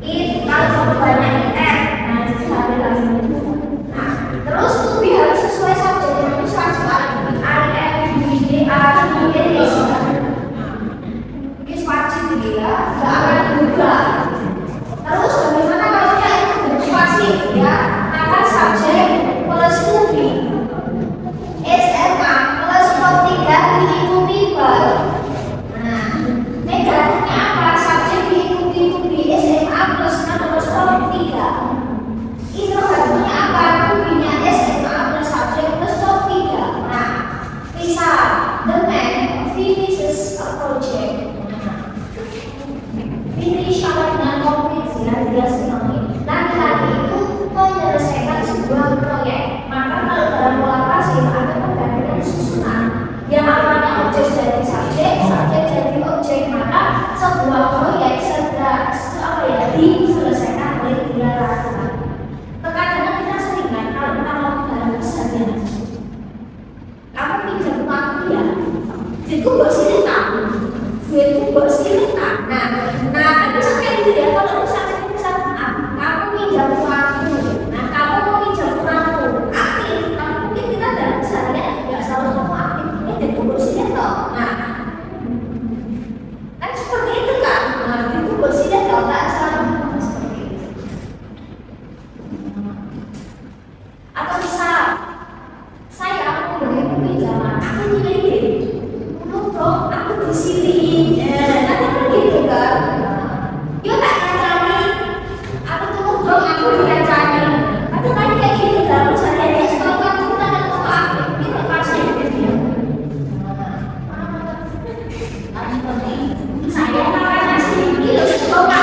it, kalau banyak it. Nah, terus tuh harus sesuai subjek yang itu saja. I, am, we, they, are, he, it, is. Ini wajib dia, nggak akan berubah. Terus bagaimana kalau dia itu bersuasif ya? Maka subjek plus to be, SMA plus verb 3 diikuti verb. Nah, negatifnya apa? Subjek diikuti to be, SMA plus verb 3. Itu artinya apa? Punya SMA plus subjek plus verb 3. Nah, misal the man finishes a project. Finish apa dengan complete ya, dia senang. Laki-laki itu menyelesaikan sebuah proyek. Maka kalau dalam pola pasif ada pergantian susunan yang awalnya objek jadi subjek jadi objek, maka sebuah proyek diselesaikan oleh dia laki-laki. Terkadang kita sering kan kalau kita mau dalam keseharian, kamu pinjam uang dia, itu bersih tak, duitku bersih tak. Nah itu sampai itu ya. Kalau misalnya kamu pinjam uangku, nah kamu mau pinjam uangku, aktif. Tapi mungkin kita dalam keseharian nggak selalu kamu aktif, ini itu bersih tak. Nah kan seperti itu kan, itu bersih tak nggak selalu. Atau misal saya mau beli pinjaman, aku nyelidik, dong, aku disini, nanti kan gitu kan, yuk tak kancani, aku tunggu dong, aku dikancani, atau kan kayak gitu kan, misalnya dia sekolah kan kita ada foto aku, kita pasti gitu. Saya makan nasi, itu sekolah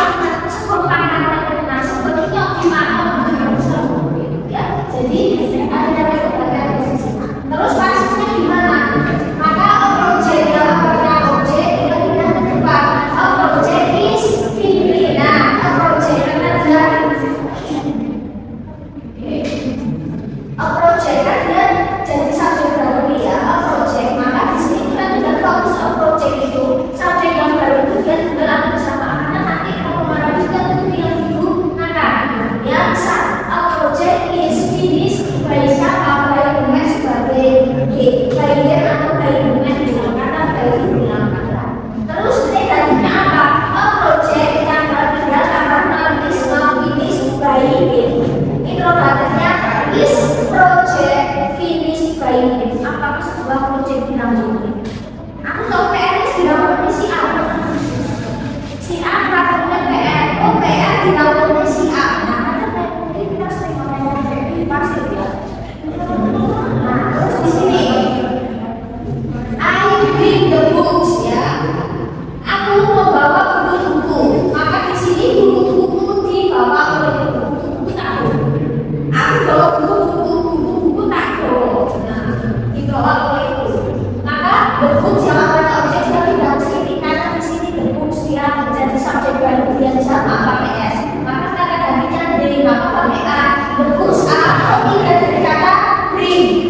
sama pakai S, maka kata gantinya D, maka pakai A. The books are tidak dari kata bring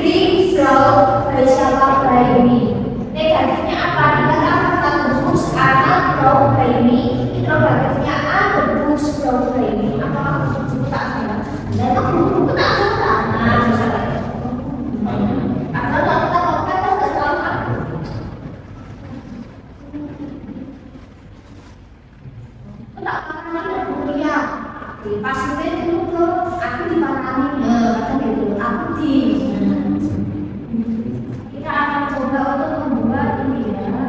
from dari siapa by me. Negatifnya apa? Dikata kata the books are not from by me. Interrogatifnya are the books from by me. Apakah buku tak ada? Dan itu buku tak ada. Nah, misalnya. Pasifnya itu ke aku dipahami kata gitu aku di kita akan coba untuk membuat ini ya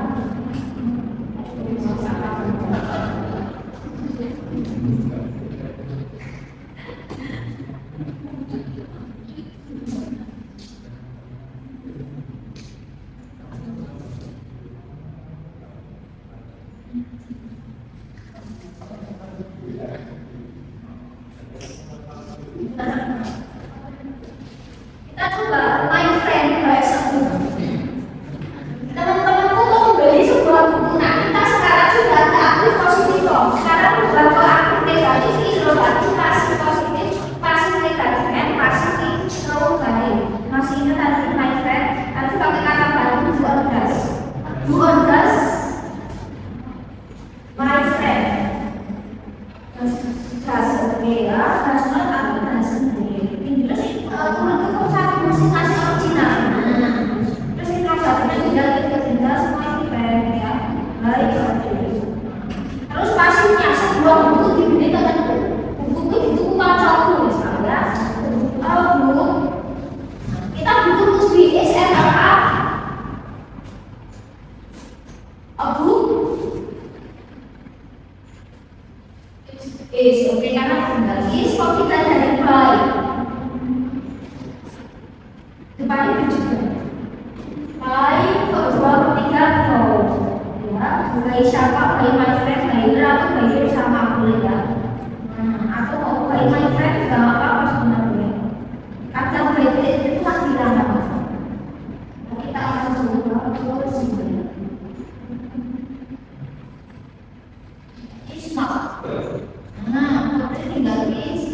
kita coba my friend bahasa teman-temanku mau membeli sebuah buku. Nah, kita sekarang sudah ada aktif positif dong. Sekarang berubah ke aktif negatif, interrogatif, pasif positif, pasif negatif, dan pasif interrogatif. Masih ingat tadi my friend? Tadi pakai kata baru do or does. Do or does my friend. Does okay ya, does not atau doesn't. Jelas sih, teman-teman satu masing-masing original. Terus kita tinggal semua ini baik ya, baik. Terus pasifnya sebuah buku dibeli dengan buku itu kacau misalnya. Buku kita butuh musbi SMRA. Book is oke karena tinggal is kalau kita dari by depannya juga baik kedua ketiga kau ya mulai siapa by my friend bayar atau bayar sama aku ya atau mau by my friend gak apa-apa sebenarnya kata bayar itu kan tidak apa kita akan coba terus it's not tinggal is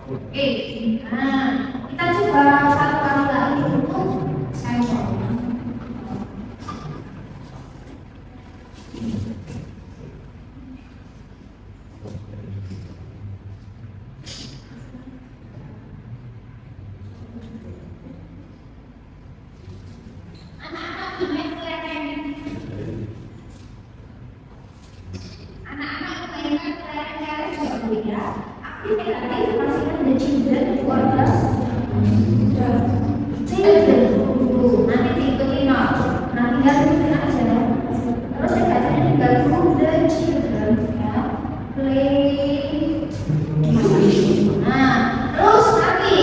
oke, nah kita coba satu kali lagi untuk saya. Anak-anak main kelereng. Anak-anak mainkan kelereng-kelereng juga beda. Aktif masih ada children to others. Children dulu, nanti diikuti not. Nah tinggal ikutin aja. Terus negatifnya tinggal to the children ya. Play. Nah terus nanti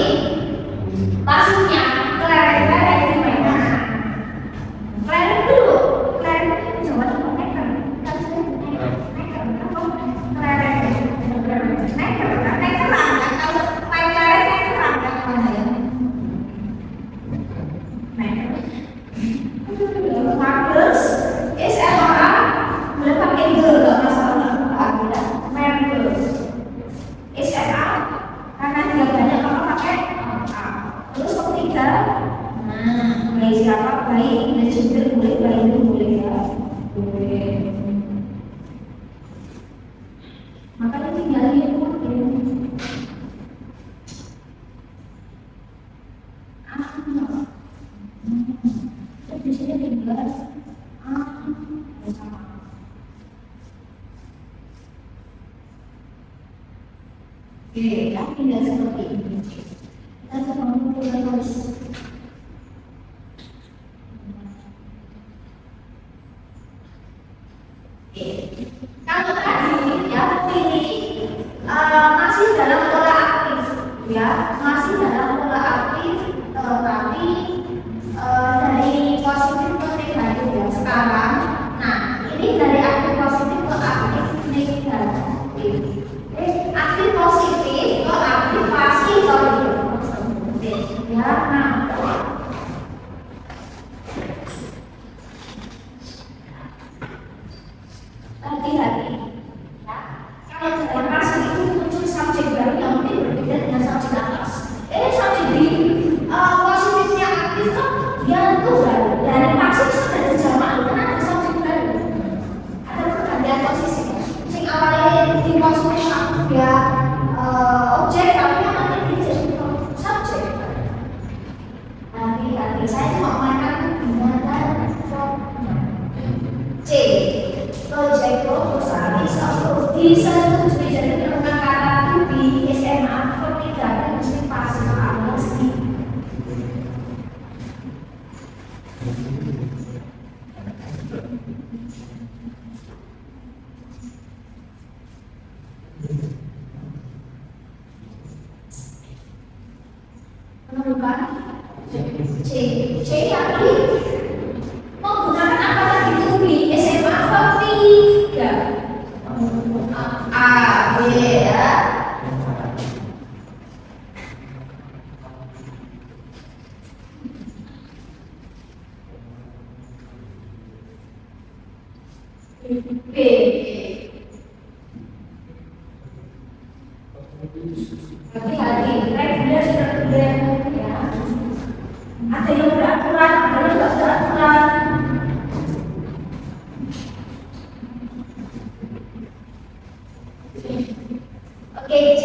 pasifnya kelereng-kelereng dimainkan. Kelereng dulu, kelereng itu jangan dimainkan. Marbles, SMA, boleh pakai G, gak masalah. Marbles, SMA, karena tidak banyak maka pakai A. Terus ketiga, mulai siapa baik, dan juga boleh baik itu boleh ya, boleh. Makanya tinggal ikutin. Di sini tinggal bersama. Oke, ya tinggal seperti ini. Kita coba mulai tulis. Kalau tadi ya pilih masih dalam pola aktif, ya masih dalam pola aktif, tapi dari positif ke negatif Saya cuma memainkan binatang formnya. C. Project proposal disetujui jadi menggunakan kata di SMA atau tidak mesti pas mesti. Menemukan C yang ini menggunakan apa lagi tuh di SMA atau tidak? A, B ya. B. Hati-hati, reguler ya. Ada yang beraturan, ada yang tidak beraturan. Oke, C.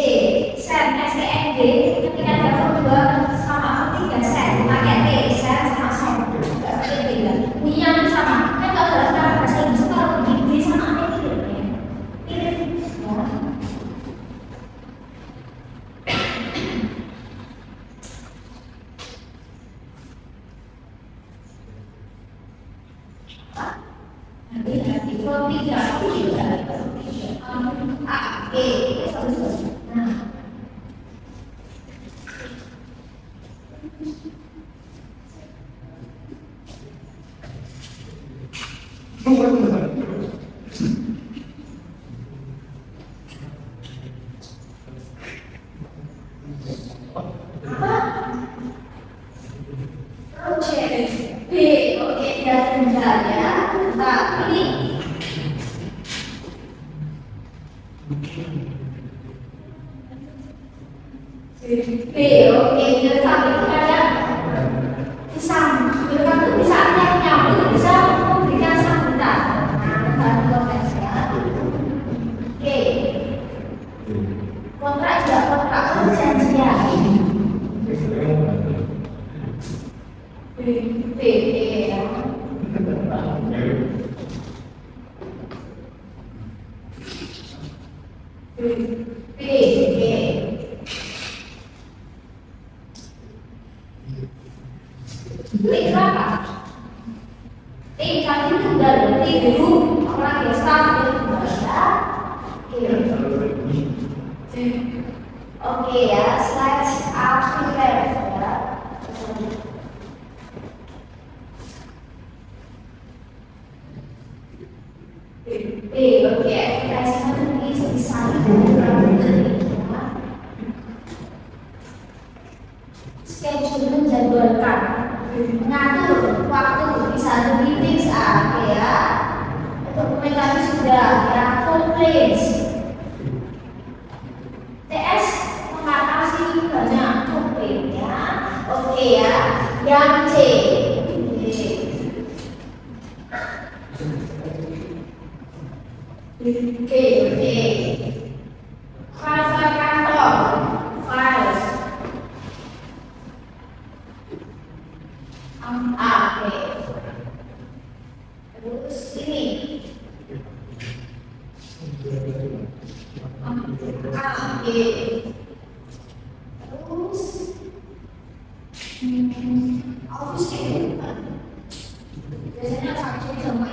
Sen, STND ketika ada dua sama tiga sen, pakai T, sen sama sen. Tidak pakai beda. Bunyi yang sama. Kan kalau dalam bahasa Inggris kalau begini sama apa tidak ya? Mirip. Hati-hati, kalau tidak, A, E, nah. Project B, oke, dan ya. Nah, ini B, oke, jadi kami ada pisang, jadi kami bisa nyambung, bisa memberikan sambutan. Nah, konteks ya. Oke, kontrak juga kontrak perjanjian. B ya. B. Ini berapa? T kali tunggal, T dulu, orang yang staff itu tunggal ya. Oke ya, slides up prepare ya. B, oke, advertisement is designed schedule menjadwalkan, mengatur waktu, bisa ada meeting ya. Dokumentasi sudah ya, complaints. TS mengatasi banyak komplain ya. Oke ya, yang C. Oke. File kantor, files. Oke. Terus ini. Oke. Terus office kehidupan. Biasanya satu sama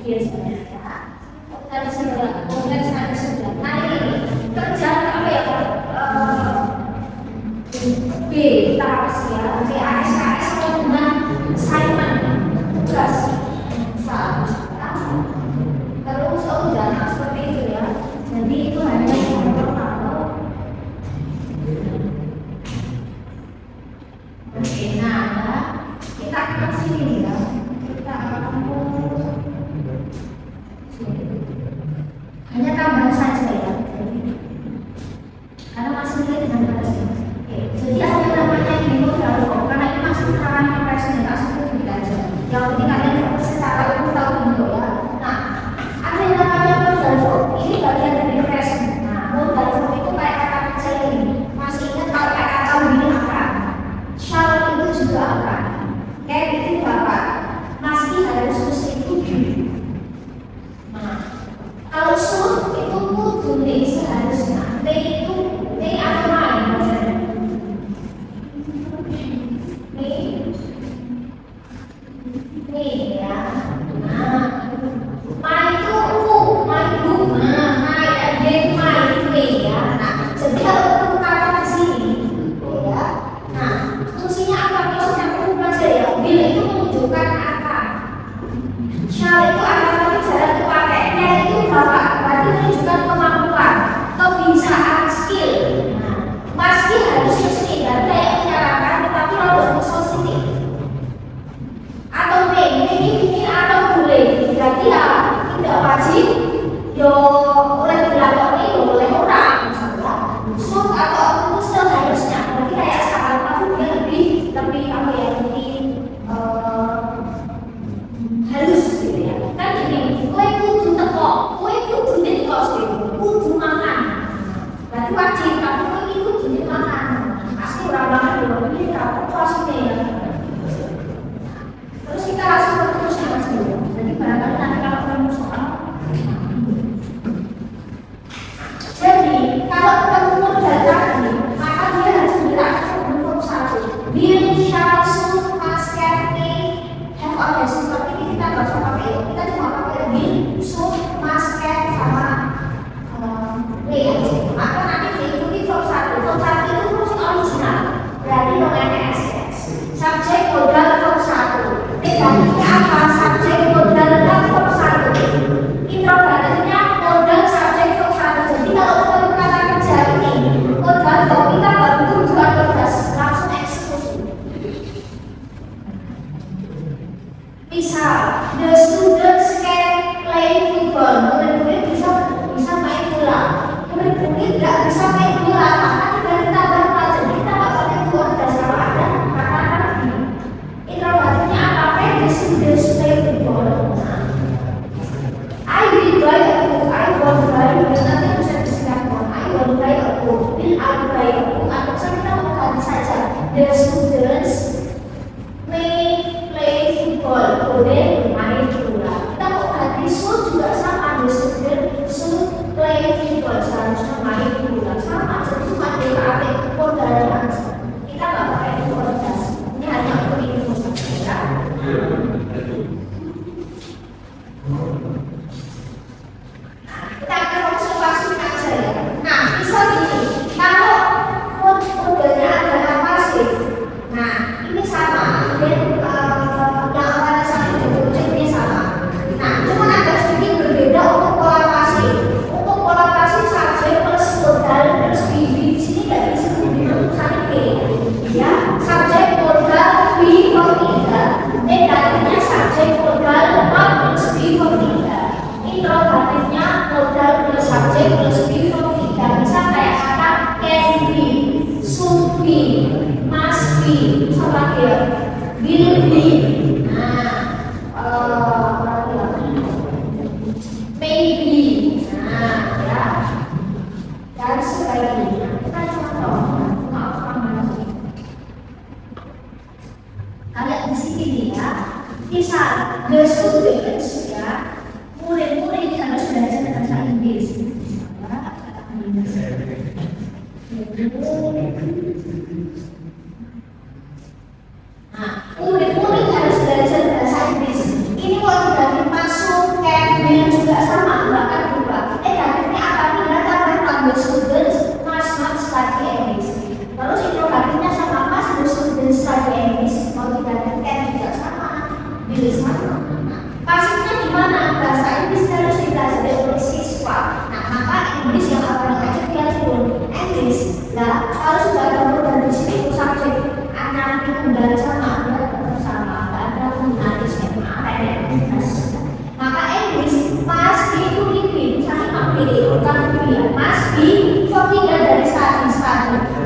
biasanya ya. Tadi sudah, konteks tadi sudah. Nah ini kerjaan apa ya? B, task ya. Oke, ASKS atau dengan assignment tugas. Terus udah seperti itu ya. Jadi itu hanya contoh kalau. Oke, nah kita akan sini ya. Kita akan hanya tambahan saja ya, karena masih dengan bahasa. Jadi ada namanya memo dialog, karena ini masih karangan presentasi itu belajar. Yang penting kalian secara umum tahu bentuk ya. Nah, ada yang namanya modal, ini bagian dari present. Nah, modal itu kayak kata kecil ini. Masih ingat kalau kayak kata begini akan, shall itu juga akan. Nih ya. Nah, my itu aku, my book. Nah, my again my itu ya. Nah, jadi kalau ketemu kata di sini, ya. Nah, fungsinya apa? Kalau sudah ketemu belajar ya, will itu menunjukkan akan. Shall itu akan tapi jarang dipakai. Can itu berapa? Berarti menunjukkan kemampuan, kebiasaan, skill. Nah, pasti harus mesti dan kayak menyarankan, tetapi kalau positif. Atau ini atau boleh, berarti ya tidak wajib. Yo boleh dilakoni, yo boleh orang, misalnya. So atau itu seharusnya, berarti kayak saran aku dia lebih apa ya lebih halus gitu ya. Kan gini, kue kudu teko, kue kudu teko sih, kudu makan. Berarti wajib, tapi kue itu kudu makan. Pasti orang makan dulu, ini kamu pasti ya. Terus kita langsung terus sama dulu. Jadi barangkali nanti kalau ketemu soal. Jadi kalau ketemu modal tadi, maka dia harus dilakukan bentuk satu. Will, shall, should, must, can, may, have, or has. Seperti ini kita nggak usah pakai itu. Kita cuma pakai will, should, must, can, sama may aja. Maka nanti diikuti verb satu. Verb satu itu fungsi original. Berarti namanya SS. Subjek modal verb satu. Negatifnya apa? Subjek modal verb satu. Interrogatifnya modal subjek verb satu. Jadi kalau ketemu kata kerja ini modal verb kita baru tujuan tugas langsung eksekusi. Misal, the students can play football. Murid-murid bisa main bola. Murid-murid tidak bisa main bola, maka tidak ditambah pelajaran. Kita nggak pakai tugas dasar ada kata begini. Interrogatifnya apa? The students play football. I will buy a book. I won't buy. Nanti bisa disingkatkan. I won't buy a book. Will I buy a book? Atau kita mau ganti saja. The students may play football. Boleh bermain bola. Kita mau ganti should juga sama. The students should play football. Seharusnya main bola. Sama. Jadi cuma dipakai modalnya aja. Kita nggak pakai kualitas. Ini hanya untuk info saja. Kita akan observasi aja ya. Nah, bisa gini. Kalau modelnya adalah pasif, nah ini sama. Dan yang awalnya sama ini sama. Nah, cuma agak sedikit berbeda untuk pola pasif. Untuk pola pasif subjek plus modal plus BB di sini nggak disebut tulisannya P. Ya, subjek modal B per 3. Negatifnya subjek modal not plus B per 3. Interrogatifnya modal plus subjek plus B per 3. Bisa kayak kata can be, should be, must be, sama dia will be. Maybe. Nah, ya. Dan sebagainya. Kita contoh. Kalian di sini nih ya. Misal the students ya, murid-murid harus belajar bahasa Inggris. Nah, murid-murid harus belajar bahasa Inggris. Ini kalau tidak masuk Kevin juga sama, bahkan juga. Negatifnya apa? Tidak tambah the students must not study English. Terus interrogatifnya sama mas, the students study English. Mau tidak Ken juga sama, bila sama. Pasifnya di mana? Bahasa Inggris harus dipelajari oleh siswa. Nah, maka Inggris yang akan diajar dia pun Inggris. Nah, kalau sudah ada modal di sini subjek anak tunggal sama, dia tetap sama. Tidak ada penggunaan SMA, maka Inggris pasti itu lebih, misalnya ambil bukan lebih, pasti tinggal dari study.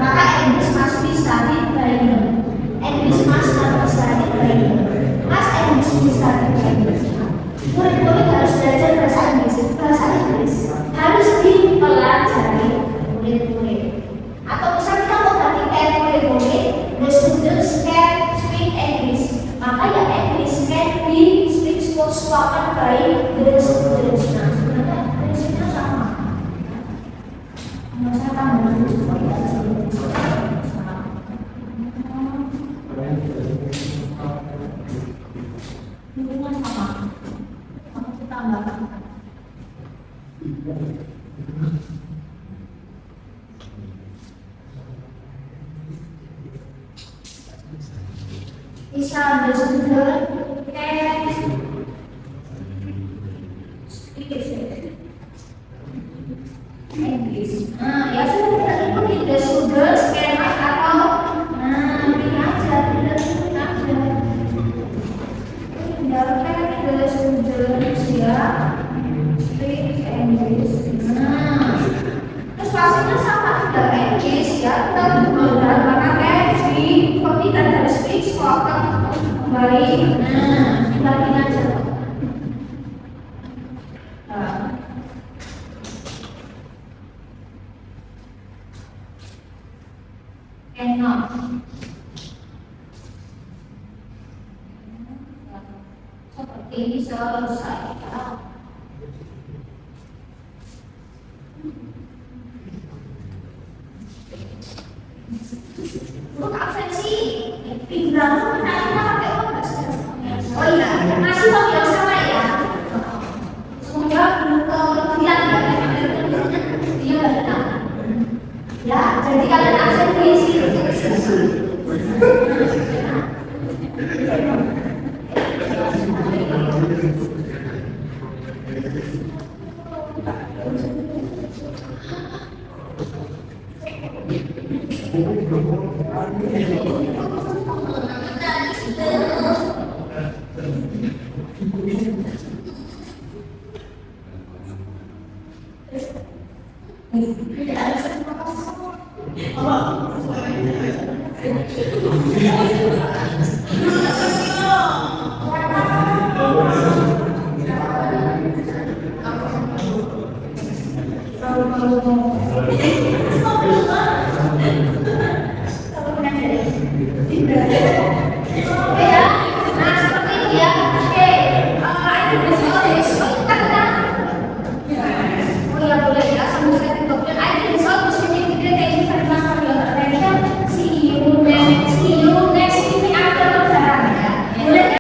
Maka Inggris must be studied by you. Inggris must not be studied by you. Mas Inggris be studied by you. Murid-murid harus belajar bahasa Inggris. Bahasa Inggris harus dipelajari murid-murid. Atau misalnya kita mau ganti murid-murid, the students can speak English. Maka ya English can be spoken by the students. Nah, sebenarnya prinsipnya sama. Saya tambah dulu supaya tambahkan. Bisa understood and English. Nah, ya sudah kita ikuti the sugar skema atau ini aja, kita ikuti aja. Tinggalkan the sugar ya, speak English. Terus pastinya sama the English ya, kita menggunakan speak, kok tidak ada speak, spoken kembali. Tinggal ini aja. Enak. Seperti ini selesai. Untuk absensi, bilang kita pakai obat. Oh iya, masih waktu yang sama ya. Semoga dia benar. Ya, jadi kalian absen di sini. Nah, seperti itu ya. Oke,